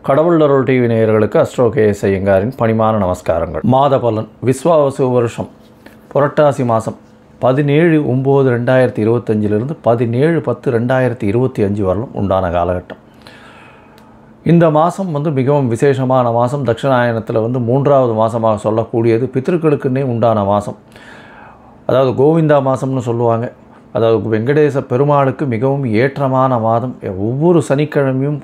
கடவுள் அருள் டிவி நேயர்களுக்கு astro KS ஐயங்காரின் பணிமான நமஸ்காரங்கள். மாத பலன் விஸ்வாவசு வருஷம் புரட்டாசி மாதம் 17/9/2025 17/10/2025 வரலும் உண்டான காலகட்டம். இந்த மாதம் மிகவும் விசேஷமான மாதம். தட்சிணாயனத்தில் மூன்றாவது மாதமாக சொல்லக்கூடியது. பித்திருக்களுக்குன்னே உண்டான மாதம். அதாவது கோவிந்தா மாதம்னு சொல்லுவாங்க. அதாவது வெங்கடேச பெருமாளுக்கு மிகவும் ஏற்றமான மாதம். ஒவ்வொரு சனிக்கிழமையும்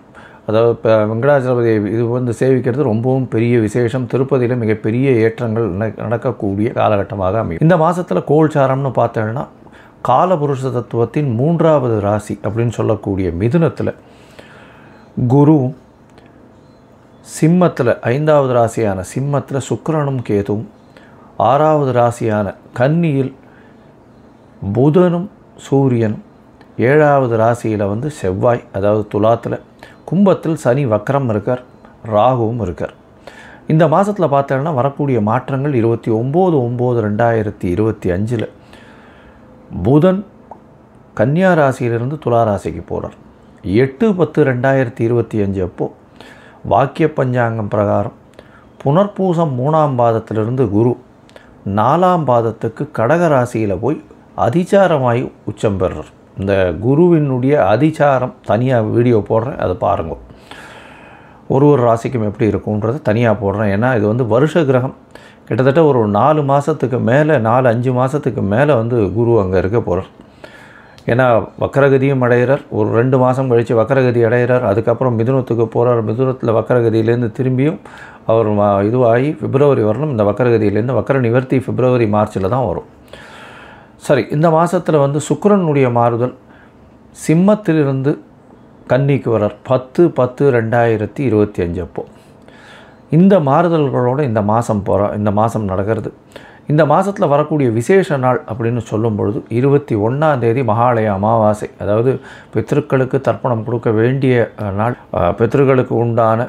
அதாவது இப்போ வெங்கடாச்சலபதி இது சேவிக்கிறது ரொம்பவும் பெரிய விசேஷம். திருப்பதியில் மிகப்பெரிய ஏற்றங்கள் நடக்கக்கூடிய காலகட்டமாக அமையும். இந்த மாதத்தில் கோல்சாரம்னு பார்த்தோம்னா காலபுருஷ தத்துவத்தின் 3வது ராசி அப்படின்னு சொல்லக்கூடிய மிதுனத்தில் குருவும், சிம்மத்தில் 5வது ராசியான சிம்மத்தில் சுக்கிரனும் கேதுவும், 6வது ராசியான கன்னியில் புதனும் சூரியனும், 7வது ராசியில் செவ்வாய் அதாவது துலாத்தில், கும்பத்தில் சனி வக்ரம் இருக்கார், ராகுவும் இருக்கார். இந்த மாதத்தில் பார்த்தோன்னா வரக்கூடிய மாற்றங்கள் 29/9/2025 புதன் கன்னியா ராசியிலிருந்து துலா ராசிக்கு போகிறார். 8/10/2025 அப்போது வாக்கிய பஞ்சாங்கம் பிரகாரம் புனர்பூசம் 3ஆம் பாதத்திலிருந்து குரு 4ஆம் பாதத்துக்கு கடக ராசியில் போய் அதிசாரமாகி உச்சம் பெறுறார். இந்த குருவினுடைய அதிசாரம் தனியாக வீடியோ போடுறேன், அதை பாருங்க. ஒரு ராசிக்கும் எப்படி இருக்கும்ன்றது தனியாக போடுறேன். ஏன்னா இது வருஷ கிரகம். கிட்டத்தட்ட ஒரு 4 மாதத்துக்கு மேலே 4-5 மாதத்துக்கு மேலே குரு அங்கே இருக்க போகிறார். ஏன்னா வக்கரகதியும் அடைகிறார். ஒரு 2 மாதம் கழித்து வக்கரகதி அடைகிறார். அதுக்கப்புறம் மிதுனத்துக்கு போகிறார். மிதுனத்தில் வக்கரகதியிலேருந்து திரும்பியும் அவர் இதுவாகி பிப்ரவரி வரணும். இந்த வக்கரகதியிலேருந்து வக்கர நிவர்த்தி பிப்ரவரி மார்ச்சில் தான் வரும். சரி, இந்த மாதத்தில் சுக்கிரனுடைய மாறுதல் சிம்மத்திலிருந்து கன்னிக்கு வரார் 10/10/2025 அப்போது. இந்த மாறுதல்களோடு இந்த மாதம் நடக்கிறது. இந்த மாதத்தில் வரக்கூடிய விசேஷ நாள் அப்படின்னு சொல்லும் பொழுது 21ஆம் தேதி மகாலய அமாவாசை. அதாவது பித்ருக்களுக்கு தர்ப்பணம் கொடுக்க வேண்டிய நாள். பித்ருக்களுக்கு உண்டான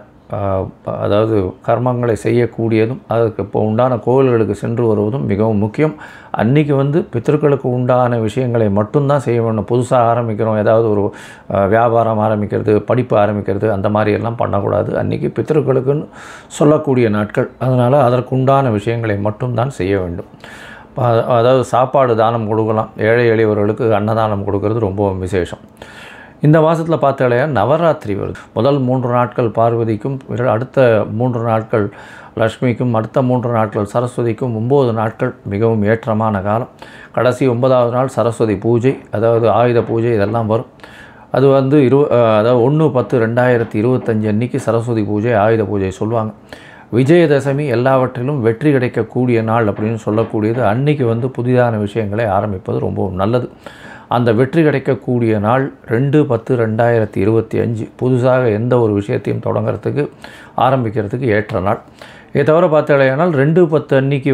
அதாவது கர்மங்களை செய்யக்கூடியதும் அதுக்கு இப்போ உண்டான கோவில்களுக்கு சென்று வருவதும் மிகவும் முக்கியம். அன்றைக்கி பித்ருக்களுக்கு உண்டான விஷயங்களை மட்டும்தான் செய்ய வேண்டும். புதுசாக ஆரம்பிக்கிறோம், ஏதாவது ஒரு வியாபாரம் ஆரம்பிக்கிறது, படிப்பு ஆரம்பிக்கிறது, அந்த மாதிரியெல்லாம் பண்ணக்கூடாது. அன்றைக்கி பித்ருக்களுக்குன்னு சொல்லக்கூடிய நாட்கள். அதனால் அதற்குண்டான விஷயங்களை மட்டும்தான் செய்ய வேண்டும். அதாவது சாப்பாடு தானம் கொடுக்கலாம். ஏழை எளியவர்களுக்கு அன்னதானம் கொடுக்கறது ரொம்ப விசேஷம். இந்த மாதத்தில் பார்த்தாலேயா நவராத்திரி வருது. முதல் 3 நாட்கள் பார்வதிக்கும், அடுத்த 3 நாட்கள் லக்ஷ்மிக்கும், அடுத்த 3 நாட்கள் சரஸ்வதிக்கும், 9 நாட்கள் மிகவும் ஏற்றமான காலம். கடைசி 9வது நாள் சரஸ்வதி பூஜை, அதாவது ஆயுத பூஜை இதெல்லாம் வரும். அது அதாவது 1/10/2025 அன்றைக்கி சரஸ்வதி பூஜை, ஆயுத பூஜை சொல்லுவாங்க. விஜயதசமி எல்லாவற்றிலும் வெற்றி கிடைக்கக்கூடிய நாள் அப்படின்னு சொல்லக்கூடியது. அன்றைக்கி புதிதான விஷயங்களை ஆரம்பிப்பது ரொம்ப நல்லது. அந்த வெற்றி கிடைக்கக்கூடிய நாள் 2/10/2025 புதுசாக எந்த ஒரு விஷயத்தையும் தொடங்கிறதுக்கு ஆரம்பிக்கிறதுக்கு ஏற்ற நாள். இதை தவிர பார்த்தாலேயானால் 2/10 அன்றைக்கி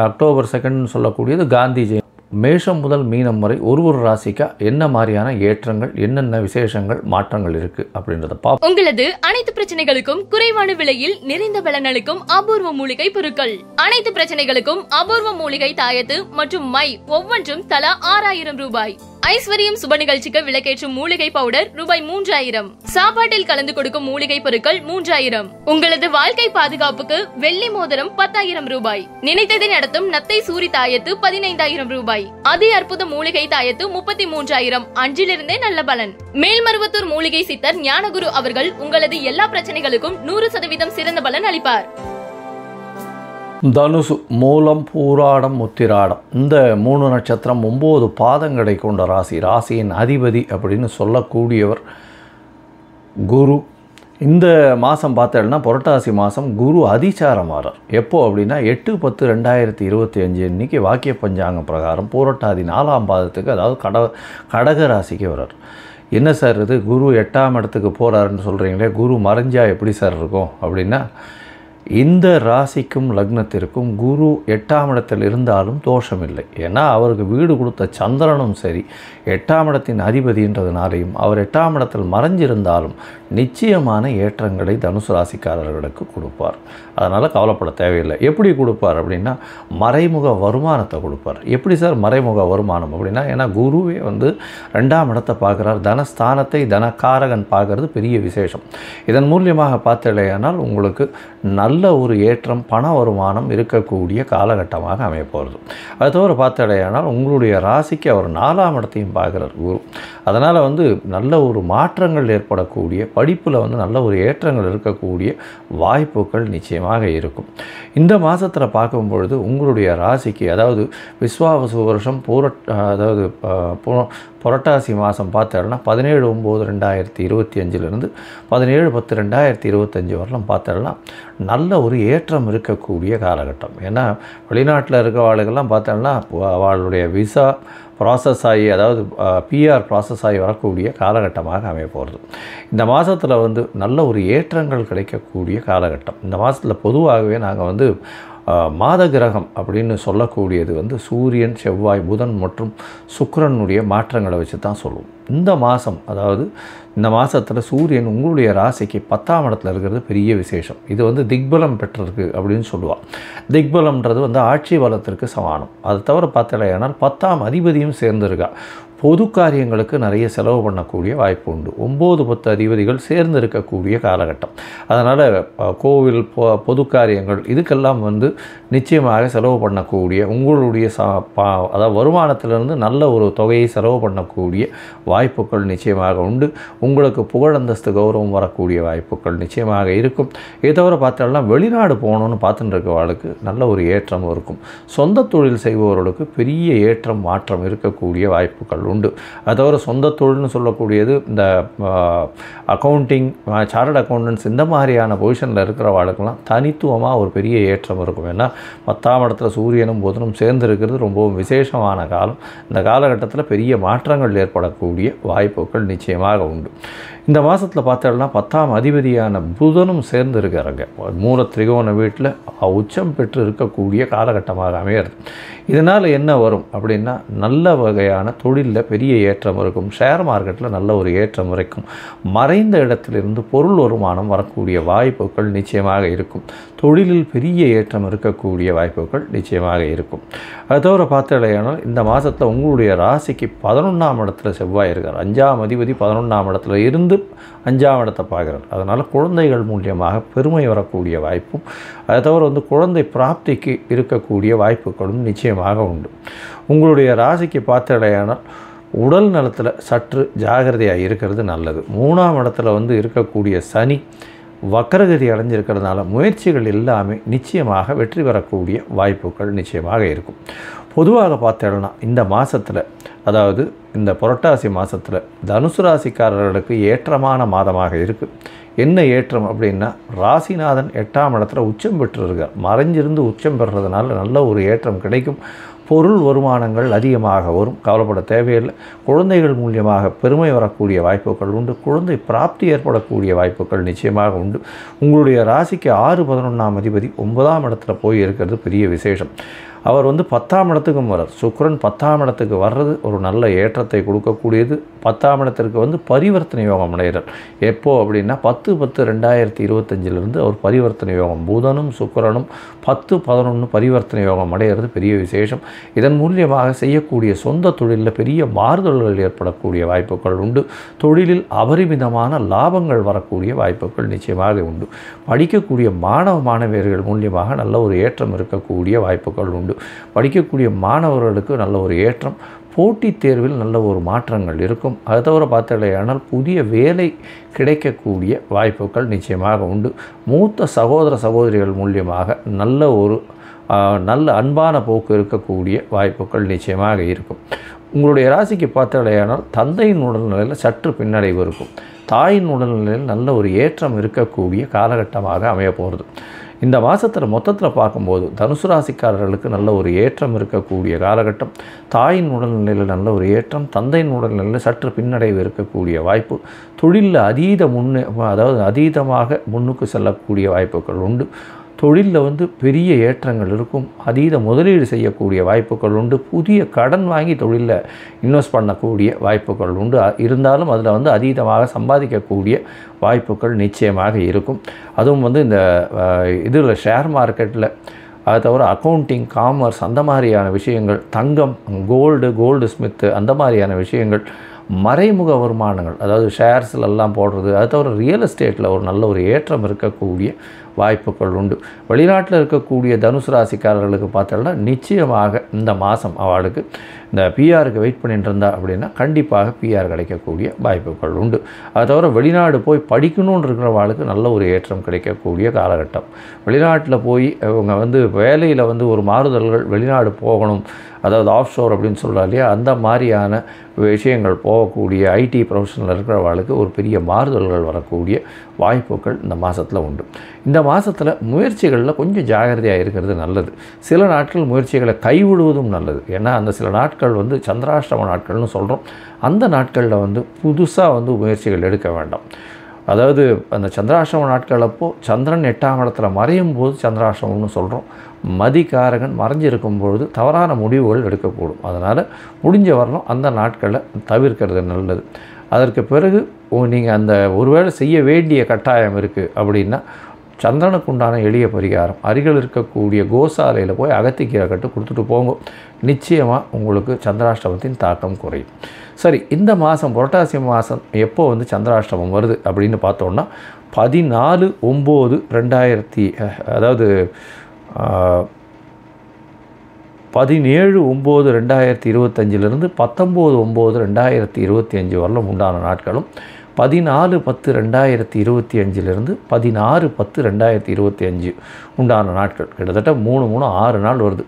அக்டோபர் 2 சொல்லக்கூடியது காந்தி ஜெயந்தி. மேஷம் முதல் மீனம் வரை ஒரு ராசிக்கா என்ன மாதிரியான ஏற்றங்கள், என்னென்ன விசேஷங்கள், மாற்றங்கள் இருக்குது அப்படின்றத பார்ப்போம். உங்களது அனைத்து பிரச்சனைகளுக்கும் குறைவான விலையில் நிறைந்த பலனளிக்கும் அபூர்வ மூலிகை பொருட்கள். அனைத்து பிரச்சனைகளுக்கும் அபூர்வ மூலிகை தாயத்து மற்றும் மை ஒவ்வொன்றும் தலா 6000 ரூபாய். ஐஸ்வர்யம் சுப நிகழ்ச்சிக்கு விளக்கேற்றும் மூலிகை பவுடர் ரூபாய் 3000. சாப்பாட்டில் கலந்து கொடுக்கும் மூலிகை பொருட்கள் 3000. உங்களது வாழ்க்கை பாதுகாப்புக்கு வெள்ளி மோதிரம் 10000 ரூபாய். நினைத்ததை நடத்தும் நத்தை சூரி தாயத்து 15000 ரூபாய். அதி அற்புத மூலிகை தாயத்து 33000. அன்றிலிருந்தே நல்ல பலன். மேல்மருவத்தூர் மூலிகை சித்தர் ஞானகுரு அவர்கள் உங்களது எல்லா பிரச்சனைகளுக்கும் 100% சிறந்த பலன் அளிப்பார். தனுசு, மூலம், பூராடம், உத்திராடம் இந்த 3 நட்சத்திரம் 9 பாதங்களை கொண்ட ராசி. ராசியின் அதிபதி அப்படின்னு சொல்லக்கூடியவர் குரு. இந்த மாதம் பார்த்தோம்னா புரட்டாசி மாதம் குரு அதிசாரம் ஆறார். எப்போ அப்படின்னா 8/10/2025 அன்றைக்கி வாக்கிய பஞ்சாங்கம் பிரகாரம் பூரட்டாதி 4ஆம் பாதத்துக்கு, அதாவது கடக ராசிக்கு வர்றார். என்ன சார் இது, குரு 8ஆம் இடத்துக்கு போகிறாருன்னு சொல்கிறீங்களே, குரு மறைஞ்சா எப்படி சார் இருக்கும் அப்படின்னா, இந்த ராசிக்கும் லக்னத்திற்கும் குரு 8ஆம் இடத்தில் இருந்தாலும் தோஷமில்லை. ஏன்னா அவருக்கு வீடு கொடுத்த சந்திரனும் சரி 8ஆம் இடத்தின் அதிபதின்றதுனாலையும் அவர் 8ஆம் இடத்தில் மறைஞ்சிருந்தாலும் நிச்சயமான ஏற்றங்களை தனுசு ராசிக்காரர்களுக்கு கொடுப்பார். அதனால் கவலைப்பட தேவையில்லை. எப்படி கொடுப்பார் அப்படின்னா மறைமுக வருமானத்தை கொடுப்பார். எப்படி சார் மறைமுக வருமானம் அப்படின்னா, ஏன்னா குருவே 2ஆம் இடத்தை பார்க்குறார், தனஸ்தானத்தை தனக்காரகன் பார்க்கறது பெரிய விசேஷம். இதன் மூலியமாக பார்த்தலையானால் உங்களுக்கு நல்ல ஒரு ஏற்றம் பண வருமானம் இருக்கக்கூடிய காலகட்டமாக அமையப்போகிறது. அது தவிர பார்த்தலையானால் உங்களுடைய ராசிக்கு அவர் 4ஆம் இடத்தையும் பார்க்குறார் குரு. அதனால் நல்ல ஒரு மாற்றங்கள் ஏற்படக்கூடிய படிப்பில் நல்ல ஒரு ஏற்றங்கள் இருக்கக்கூடிய வாய்ப்புகள் நிச்சயமாக இருக்கும். இந்த மாதத்தில் பார்க்கும் பொழுது உங்களுடைய ராசிக்கு, அதாவது விஸ்வாவசு வருஷம் புரட்டாசி மாதம் பார்த்தோம்னா 17/9/2025 17/10/2025 வரலாம் பார்த்தோம்னா நல்ல ஒரு ஏற்றம் இருக்கக்கூடிய காலகட்டம். ஏன்னா வெளிநாட்டில் இருக்க ஆளுகள்லாம் பார்த்தோம்னா அவளுடைய விசா ப்ராசஸ் ஆகி, அதாவது பிஆர் ப்ராசஸ் ஆகி வரக்கூடிய காலகட்டமாக அமைய போகிறது. இந்த மாதத்தில் நல்ல ஒரு ஏற்றங்கள் கிடைக்கக்கூடிய காலகட்டம். இந்த மாதத்தில் பொதுவாகவே நாங்கள் மாத கிரகம் அப்படின்னு சொல்லக்கூடியது சூரியன், செவ்வாய், புதன் மற்றும் சுக்கிரனுடைய மாற்றங்களை வச்சு தான் சொல்லுவோம். இந்த மாதம், அதாவது இந்த மாதத்தில் சூரியன் உங்களுடைய ராசிக்கு 10ஆம் இடத்துல இருக்கிறது பெரிய விசேஷம். இது திக்பலம் பெற்றிருக்கு அப்படின்னு சொல்லுவாள். திக்பலம்ன்றது ஆட்சி பலத்திற்கு சமானம். அதை தவிர பார்த்தலையானால் 10ஆம் அதிபதியும் சேர்ந்துருக்கா. பொது காரியங்களுக்கு நிறைய செலவு பண்ணக்கூடிய வாய்ப்பு உண்டு. 9-10 அதிபதிகள் சேர்ந்து இருக்கக்கூடிய காலகட்டம். அதனால் கோவில், பொது காரியங்கள் இதுக்கெல்லாம் நிச்சயமாக செலவு பண்ணக்கூடிய உங்களுடைய அதாவது வருமானத்திலிருந்து நல்ல ஒரு தொகையை செலவு பண்ணக்கூடிய வாய்ப்புகள் நிச்சயமாக உண்டு. உங்களுக்கு புகழந்தஸ்து கௌரவம் வரக்கூடிய வாய்ப்புகள் நிச்சயமாக இருக்கும். இதை தவிர பார்த்தோம்னா வெளிநாடு போகணுன்னு பார்த்துட்டு இருக்கவாளுக்கு நல்ல ஒரு ஏற்றம் இருக்கும். சொந்த தொழில் செய்பவர்களுக்கு பெரிய ஏற்றம் மாற்றம் இருக்கக்கூடிய வாய்ப்புகள் உண்டு. அது தவிர சொந்த தொழில்னு சொல்லக்கூடியது இந்த அக்கௌண்டிங், சார்ட்டர்ட் அக்கௌண்டன்ஸ் இந்த மாதிரியான பொசிஷனில் இருக்கிறவாளுக்கெல்லாம் தனித்துவமாக ஒரு பெரிய ஏற்றம் இருக்கும். ஏன்னா 10ஆம் இடத்துல சூரியனும் புதனும் சேர்ந்து இருக்கிறது ரொம்பவும் விசேஷமான காலம். இந்த காலகட்டத்தில் பெரிய மாற்றங்கள் ஏற்படக்கூடிய வாய்ப்புகள் நிச்சயமாக உண்டு. இந்த மாதத்தில் பார்த்தோம்னா 10ஆம் அதிபதியான புதனும் சேர்ந்து இருக்கிறாங்க. மூல திரிகோண வீட்டில் உச்சம் பெற்று இருக்கக்கூடிய காலகட்டமாக அமையிறது. இதனால் என்ன வரும் அப்படின்னா நல்ல வகையான தொழிலில் பெரிய ஏற்றம் இருக்கும். ஷேர் மார்க்கெட்டில் நல்ல ஒரு ஏற்றம் இருக்கும். மறைந்த இடத்திலிருந்து பொருள் வருமானம் வரக்கூடிய வாய்ப்புகள் நிச்சயமாக இருக்கும். தொழிலில் பெரிய ஏற்றம் இருக்கக்கூடிய வாய்ப்புகள் நிச்சயமாக இருக்கும். அது தவிர பார்த்தலையானால் இந்த மாதத்தில் உங்களுடைய ராசிக்கு 11ஆம் இடத்துல செவ்வாய் இருக்கார். 5ஆம் அதிபதி 11ஆம் இடத்துல இருந்து 5ஆம் இடத்தை பார்க்குறார். அதனால் குழந்தைகள் மூலியமாக பெருமை வரக்கூடிய வாய்ப்பும், அதை தவிர குழந்தை பிராப்திக்கு இருக்கக்கூடிய வாய்ப்புகளும் நிச்சயமாக உண்டு. உங்களுடைய ராசிக்கு பார்த்தலையானால் உடல் நலத்தில் சற்று ஜாகிரதையாக இருக்கிறது நல்லது. 3ஆம் இடத்துல இருக்கக்கூடிய சனி வக்கரகதி அடைஞ்சிருக்கிறதுனால முயற்சிகள் எல்லாமே நிச்சயமாக வெற்றி பெறக்கூடிய வாய்ப்புகள் நிச்சயமாக இருக்கும். பொதுவாக பார்த்தோம்னா இந்த மாதத்தில், அதாவது இந்த புரட்டாசி மாதத்தில் தனுசு ராசிக்காரர்களுக்கு ஏற்றமான மாதமாக இருக்குது. என்ன ஏற்றம் அப்படின்னா ராசிநாதன் 8ஆம் இடத்துல உச்சம் பெற்றிருக்கார். மறைஞ்சிருந்து உச்சம் பெறுறதுனால நல்ல ஒரு ஏற்றம் கிடைக்கும். பொருள் வருமானங்கள் அதிகமாக வரும். கவலைப்பட தேவையில்லை. குழந்தைகள் மூலியமாக பெருமை வரக்கூடிய வாய்ப்புகள் உண்டு. குழந்தை பிராப்தி ஏற்படக்கூடிய வாய்ப்புகள் நிச்சயமாக உண்டு. உங்களுடைய ராசிக்கு 6-11ஆம் அதிபதி 9ஆம் இடத்துல போய் இருக்கிறது பெரிய விசேஷம். அவர் 10ஆம் இடத்துக்கும் வர்றார். சுக்கிரன் 10ஆம் இடத்துக்கு வர்றது ஒரு நல்ல ஏற்றத்தை கொடுக்கக்கூடியது. 10ஆம் இடத்திற்கு பரிவர்த்தனை யோகம் அடைகிறார். எப்போ அப்படின்னா 10-10/2025 அவர் பரிவர்த்தனை யோகம், புதனும் சுக்கிரனும் 10-11 பரிவர்த்தனை யோகம் அடைகிறது பெரிய விசேஷம். இதன் மூலியமாக செய்யக்கூடிய சொந்த தொழிலில் பெரிய மாறுதல்கள் ஏற்படக்கூடிய வாய்ப்புகள் உண்டு. தொழிலில் அபரிமிதமான லாபங்கள் வரக்கூடிய வாய்ப்புகள் நிச்சயமாக உண்டு. படிக்கக்கூடிய மாணவ மாணவியர்கள் மூலியமாக நல்ல ஒரு ஏற்றம் இருக்கக்கூடிய வாய்ப்புகள் உண்டு. படிக்கக்கூடிய மாணவர்களுக்கு நல்ல ஒரு ஏற்றம், போட்டித் தேர்வில் நல்ல ஒரு மாற்றங்கள் இருக்கும். அதை தவிர பார்த்தலையானால் புதிய வேலை கிடைக்கக்கூடிய வாய்ப்புகள் நிச்சயமாக உண்டு. மூத்த சகோதர சகோதரிகள் மூலியமாக நல்ல அன்பான போக்கு இருக்கக்கூடிய வாய்ப்புகள் நிச்சயமாக இருக்கும். உங்களுடைய ராசிக்கு பார்த்தலையானால் தந்தையின் உடல்நிலையில் சற்று பின்னடைவு இருக்கும். தாயின் உடல்நிலையில் நல்ல ஒரு ஏற்றம் இருக்கக்கூடிய காலகட்டமாக அமைய போகிறது. இந்த மாதத்தில் மொத்தத்தில் பார்க்கும்போது தனுசு ராசிக்காரர்களுக்கு நல்ல ஒரு ஏற்றம் இருக்கக்கூடிய காலகட்டம். தாயின் உடல்நிலையில் நல்ல ஒரு ஏற்றம், தந்தையின் உடல்நிலையில் சற்று பின்னடைவு இருக்கக்கூடிய வாய்ப்பு. தொழிலில் அதீதமாக முன்னுக்கு செல்லக்கூடிய வாய்ப்புகள் உண்டு. தொழிலில் வந்து பெரிய ஏற்றங்கள் இருக்கும். அதீத முதலீடு செய்யக்கூடிய வாய்ப்புகள் உண்டு. புதிய கடன் வாங்கி தொழிலில் இன்வெஸ்ட் பண்ணக்கூடிய வாய்ப்புகள் உண்டு. இருந்தாலும் அதில் வந்து அதீதமாக சம்பாதிக்கக்கூடிய வாய்ப்புகள் நிச்சயமாக இருக்கும். அதுவும் வந்து இந்த இதில் ஷேர் மார்க்கெட்டில், அது தவிர அக்கௌண்டிங், காமர்ஸ் அந்த மாதிரியான விஷயங்கள், தங்கம், கோல்டு ஸ்மித்து அந்த மாதிரியான விஷயங்கள், மறைமுக வருமானங்கள், அதாவது ஷேர்ஸ்லாம் போடுறது, அது தவிர ரியல் எஸ்டேட்டில் ஒரு நல்ல ஒரு ஏற்றம் இருக்கக்கூடிய வாய்ப்புகள் உண்டு. வெளிநாட்டில் இருக்கக்கூடிய தனுசு ராசிக்காரர்களுக்கு பார்த்தோம்னா நிச்சயமாக இந்த மாதம் அவளுக்கு இந்த பிஆருக்கு வெயிட் பண்ணிட்டு இருந்தா அப்படின்னா கண்டிப்பாக பிஆர் கிடைக்கக்கூடிய வாய்ப்புகள் உண்டு. அது தவிர வெளிநாடு போய் படிக்கணும்னு இருக்கிறவாளுக்கு நல்ல ஒரு ஏற்றம் கிடைக்கக்கூடிய காலகட்டம். வெளிநாட்டில் போய் இவங்க வந்து வேலையில் வந்து ஒரு மாறுதல்கள், வெளிநாடு போகணும், அதாவது ஆஃப் ஷோர் அப்படின்னு சொல்கிறா இல்லையா, அந்த மாதிரியான விஷயங்கள் போகக்கூடிய ஐடி ப்ரொஃபஷனில் இருக்கிறவாளுக்கு ஒரு பெரிய மாறுதல்கள் வரக்கூடிய வாய்ப்புகள் இந்த மாதத்தில் உண்டு. இந்த மாதத்தில் முயற்சிகளில் கொஞ்சம் ஜாகிரதையாக இருக்கிறது நல்லது. சில நாட்கள் முயற்சிகளை கைவிடுவதும் நல்லது. ஏன்னா அந்த சில நாட்கள் வந்து சந்திராஷ்டம நாட்கள்னு சொல்கிறோம். அந்த நாட்களில் வந்து புதுசாக வந்து முயற்சிகள் எடுக்க வேண்டாம். அதாவது அந்த சந்திராஷ்டம நாட்கள் அப்போது சந்திரன் 8ஆம் இடத்துல மறையும் போது சந்திராஷ்டமம்னு சொல்கிறோம். மதிகாரகன் மறைஞ்சிருக்கும் பொழுது தவறான முடிவுகள் எடுக்கக்கூடும். அதனால் முடிஞ்ச வரலும் அந்த நாட்களை தவிர்க்கிறது நல்லது. அதற்கு பிறகு நீங்கள் அந்த ஒருவேளை செய்ய வேண்டிய கட்டாயம் இருக்குது அப்படின்னா சந்திரனுக்கு உண்டான எளிய பரிகாரம், அருகில் இருக்கக்கூடிய கோசாலையில் போய் அகத்திக்கீரை கட்டு கொடுத்துட்டு போங்க. நிச்சயமாக உங்களுக்கு சந்திராஷ்டமத்தின் தாக்கம் குறையும். சரி, இந்த மாதம் புரட்டாசி மாதம் எப்போ வந்து சந்திராஷ்டமம் வருது அப்படின்னு பார்த்தோன்னா 14/9/2000 அதாவது 17/9/2025 19/9/2025 வரலும் உண்டான நாட்களும், 14/10/2025 16/10/2025 உண்டான நாட்கள், கிட்டத்தட்ட 6 நாள் வருது.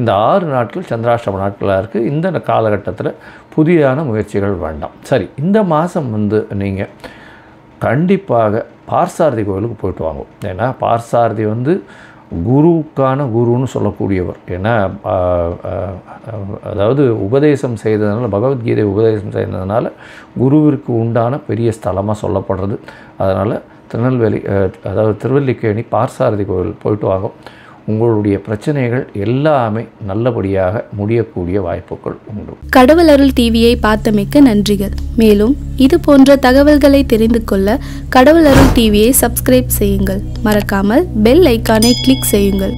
இந்த 6 நாட்கள் சந்திராஷ்டம நாட்களாக இருக்குது. இந்த காலகட்டத்தில் புதிதான முயற்சிகள் வேண்டாம். சரி, இந்த மாதம் வந்து நீங்கள் கண்டிப்பாக பார்சாரதி கோவிலுக்கு போயிட்டு வாங்க. ஏன்னா பார்சாரதி வந்து குருவுக்கான குருன்னு சொல்லக்கூடியவர். ஏன்னா அதாவது உபதேசம் செய்ததுனால, பகவத்கீதை உபதேசம் செய்ததுனால குருவிற்கு உண்டான பெரிய ஸ்தலமாக சொல்லப்படுறது. அதனால் திருவல்லிக்கேணி பார்சாரதி கோவில் போயிட்டு வாங்க. உங்களுடைய பிரச்சனைகள் எல்லாமே நல்லபடியாக முடியக்கூடிய வாய்ப்புகள் உண்டு. கடவுள் அருள் டிவியை பார்த்தமைக்கு நன்றிகள். மேலும் இது போன்ற தகவல்களை தெரிந்து கொள்ள கடவுள் அருள் டிவியை சப்ஸ்கிரைப் செய்யுங்கள். மறக்காமல் பெல் ஐக்கானை கிளிக் செய்யுங்கள்.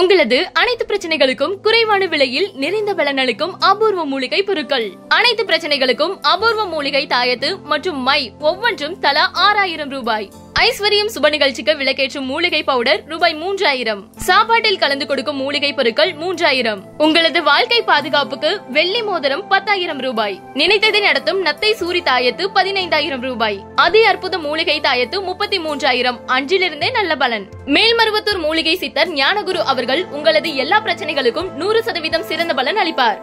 உங்களது அனைத்து பிரச்சனைகளுக்கும் குறைவான விலையில் நிறைந்த பலனளிக்கும் அபூர்வ மூலிகை பொருட்கள். அனைத்து பிரச்சனைகளுக்கும் அபூர்வ மூலிகை தாயத்து மற்றும் மை ஒவ்வொன்றும் தலா 6000 ரூபாய். ஐஸ்வர்யம் சுப நிகழ்ச்சிக்கு விளக்கேற்றும் மூலிகை பவுடர் ரூபாய் 3000. சாப்பாட்டில் கலந்து கொடுக்கும் மூலிகை பொருட்கள் 3000. உங்களது வாழ்க்கை பாதுகாப்புக்கு வெள்ளி மோதிரம் 10000 ரூபாய். நினைத்ததை நடத்தும் நத்தை சூரி தாயத்து 15000 ரூபாய். அதி அற்புத மூலிகை தாயத்து 33000. அன்றிலிருந்தே நல்ல பலன். மேல்மருவத்தூர் மூலிகை சித்தர் ஞானகுரு அவர்கள் உங்களது எல்லா பிரச்சனைகளுக்கும் 100% சிறந்த பலன் அளிப்பார்.